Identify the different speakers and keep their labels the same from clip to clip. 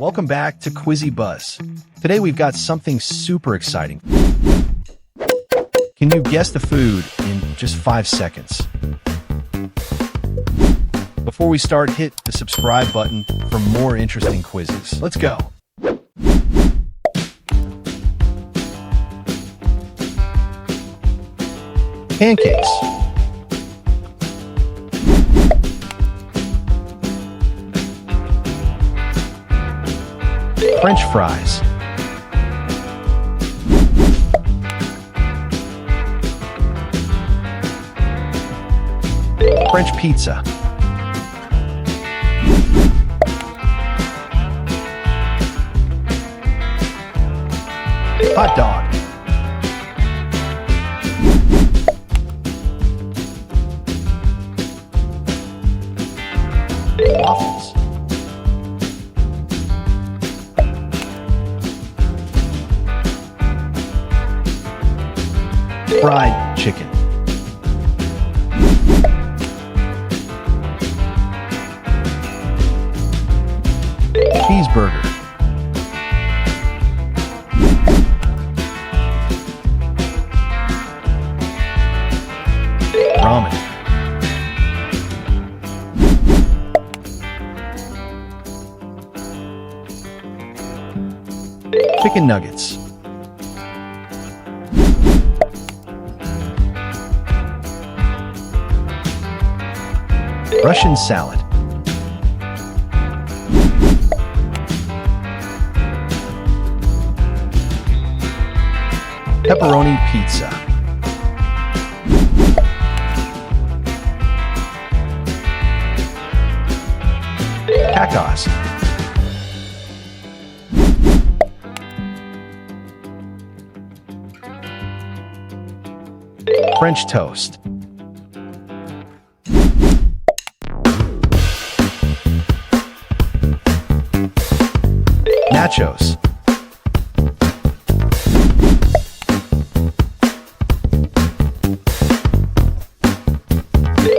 Speaker 1: Welcome back to Quizzy Buzz. Today we've got something super exciting. Can you guess the food in just 5 seconds? Before we start, hit the subscribe button for more interesting quizzes. Let's go. Pancakes. French fries. French pizza. Hot dog. Waffles. Fried chicken. Cheeseburger. Ramen. Chicken nuggets. Russian salad. Pepperoni pizza. Tacos. French toast. Nachos.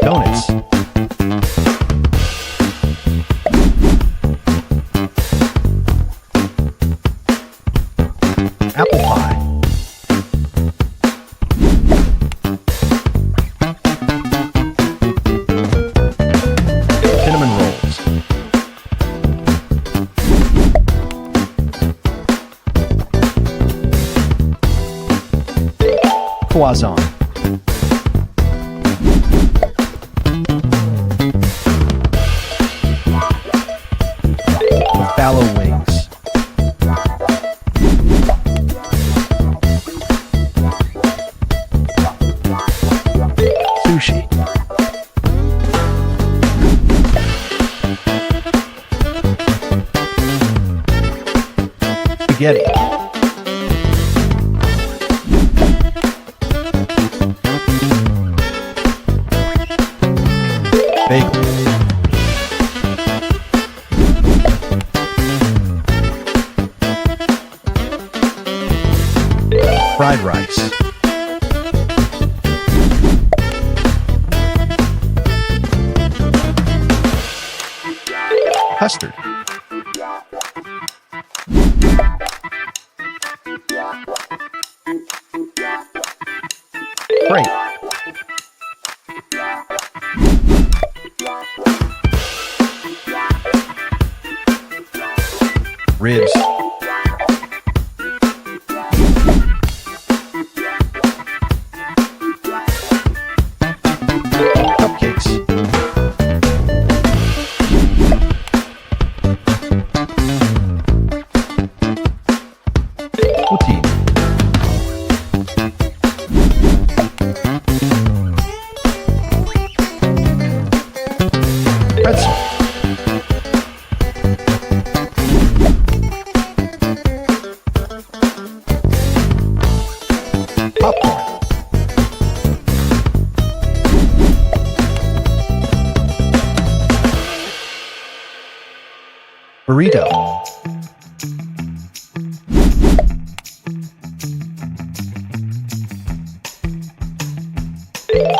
Speaker 1: Donuts. Apple pie. Cinnamon rolls. Croissant. Buffalo wings. Sushi. Spaghetti. Bagel. Fried rice. Custard. Grape. Ribs. Cupcakes. Poutine. Pretzel. Popcorn. Burrito.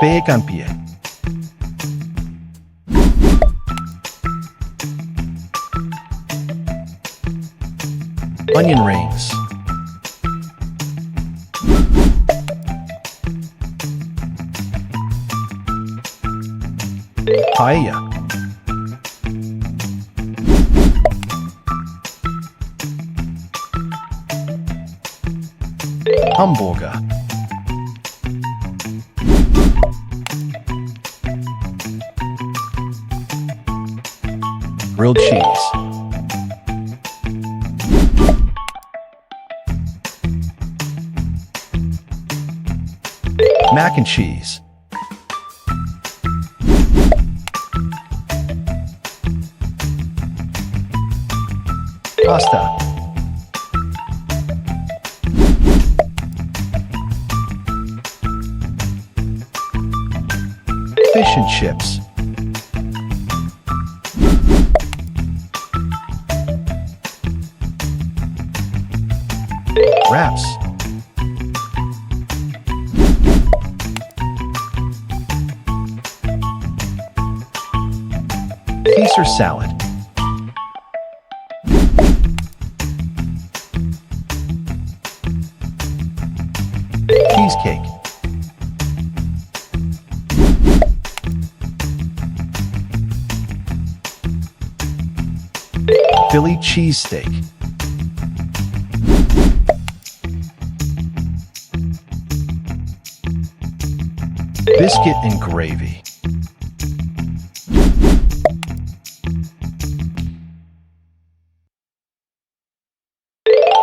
Speaker 1: Bacon pie. onion rings, paella, hamburger, grilled cheese, mac and cheese, pasta, fish and chips, wraps, Caesar salad, cheesecake, Philly cheesesteak, biscuit and gravy,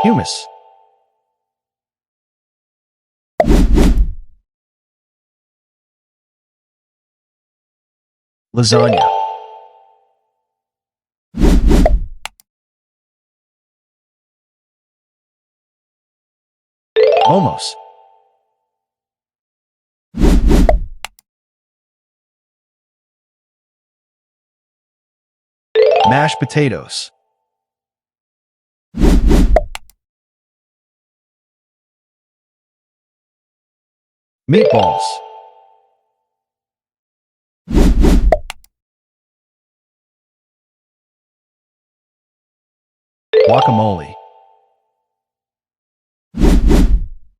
Speaker 1: hummus, lasagna, momos, mashed potatoes, meatballs, guacamole,